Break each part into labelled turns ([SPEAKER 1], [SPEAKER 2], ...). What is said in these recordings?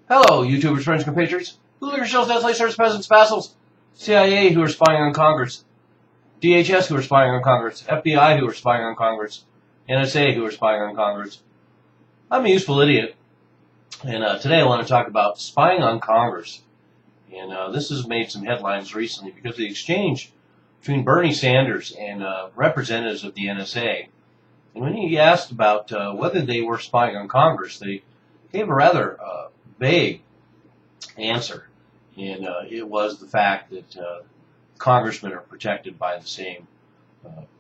[SPEAKER 1] Hello, YouTubers, friends, compatriots, bootlicker shells, deathly service peasants, vassals, CIA who are spying on Congress, DHS who are spying on Congress, FBI who are spying on Congress, NSA who are spying on Congress. I'm a useful idiot, and today I want to talk about spying on Congress. And this has made some headlines recently because of the exchange between Bernie Sanders and representatives of the NSA. And when he asked about whether they were spying on Congress, they gave a rather vague answer, and it was the fact that congressmen are protected by the same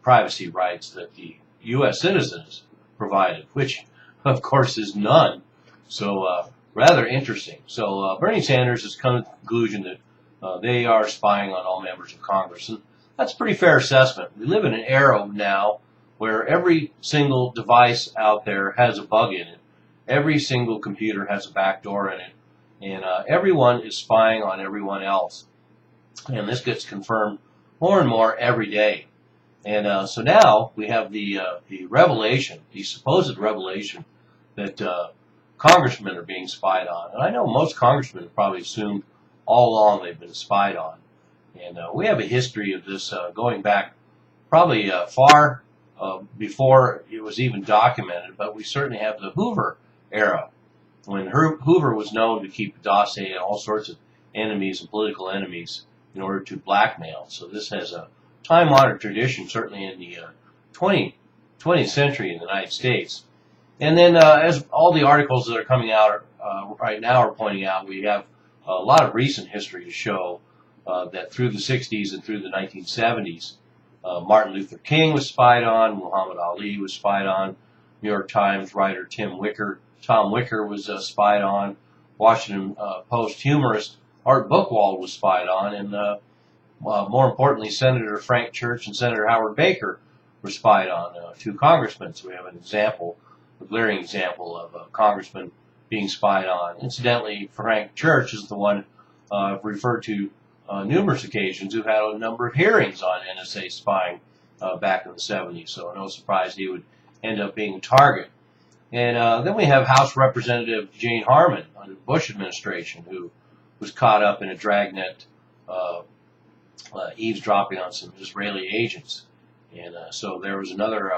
[SPEAKER 1] privacy rights that the U.S. citizens provided, which, of course, is none. So rather interesting. So Bernie Sanders has come to the conclusion that they are spying on all members of Congress, and that's a pretty fair assessment. We live in an era now where every single device out there has a bug in it. Every single computer has a backdoor in it, and everyone is spying on everyone else. And this gets confirmed more and more every day. And so now we have the revelation, the supposed revelation, that congressmen are being spied on. And I know most congressmen have probably assumed all along they've been spied on. And we have a history of this going back probably far before it was even documented, but we certainly have the Hoover era, when Hoover was known to keep a dossier on all sorts of enemies and political enemies in order to blackmail. So this has a time-honored tradition, certainly in the 20th century in the United States. And then as all the articles that are coming out right now are pointing out, we have a lot of recent history to show that through the 60s and through the 1970s, Martin Luther King was spied on, Muhammad Ali was spied on, New York Times writer Tom Wicker was spied on, Washington Post humorist Art Buchwald was spied on, and more importantly, Senator Frank Church and Senator Howard Baker were spied on, two congressmen. So we have an example, a glaring example of a congressman being spied on. Incidentally, Frank Church is the one I've referred to numerous occasions who had a number of hearings on NSA spying back in the 70s, so no surprise he would end up being a target. And then we have House Representative Jane Harman under the Bush administration, who was caught up in a dragnet eavesdropping on some Israeli agents. And so there was another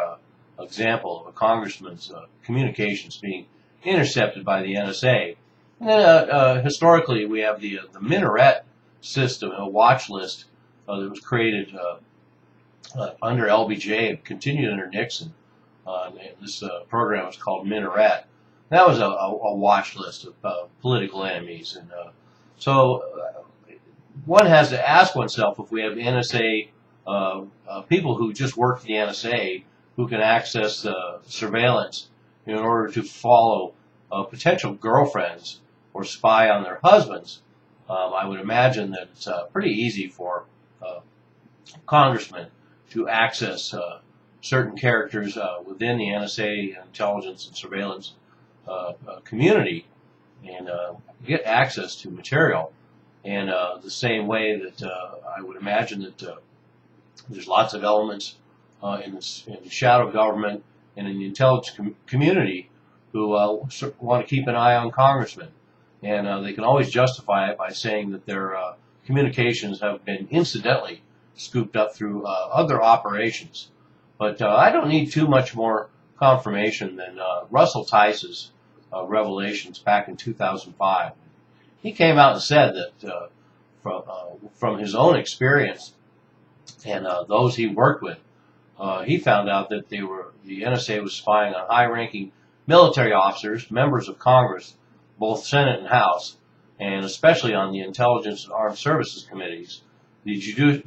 [SPEAKER 1] example of a congressman's communications being intercepted by the NSA. And then historically we have the Minaret system, a watch list that was created under LBJ, continued under Nixon. This program was called Minaret. That was a watch list of political enemies. And so one has to ask oneself if we have NSA people who just work for the NSA who can access surveillance in order to follow potential girlfriends or spy on their husbands. I would imagine that it's pretty easy for congressmen to access certain characters within the NSA intelligence and surveillance community and get access to material. And the same way that I would imagine that there's lots of elements in the shadow government and in the intelligence community who want to keep an eye on congressmen. And they can always justify it by saying that their communications have been incidentally scooped up through other operations. But I don't need too much more confirmation than Russell Tice's revelations back in 2005. He came out and said that from his own experience and those he worked with, he found out that the NSA was spying on high-ranking military officers, members of Congress, both Senate and House, and especially on the Intelligence and Armed Services Committees, the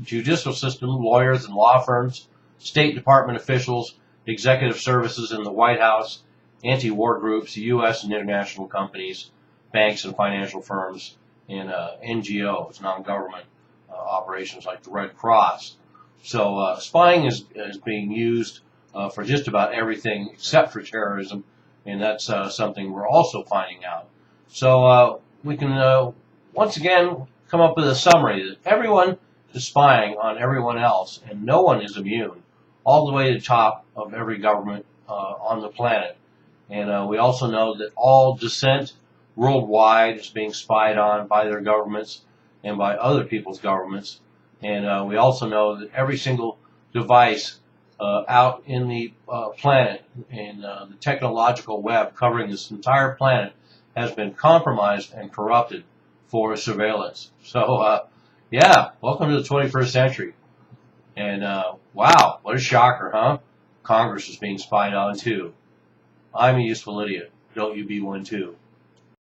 [SPEAKER 1] judicial system, lawyers and law firms, State Department officials, executive services in the White House, anti-war groups, U.S. and international companies, banks and financial firms, and NGOs, non-government operations like the Red Cross. So spying is being used for just about everything except for terrorism, and that's something we're also finding out. So we can once again come up with a summary that everyone is spying on everyone else, and no one is immune, all the way to the top of every government on the planet. And we also know that all dissent, worldwide is being spied on by their governments and by other people's governments. And we also know that every single device out in the planet and the technological web covering this entire planet has been compromised and corrupted for surveillance. So, yeah, welcome to the 21st century. And wow, what a shocker, huh? Congress is being spied on too. I'm a useful idiot. Don't you be one too.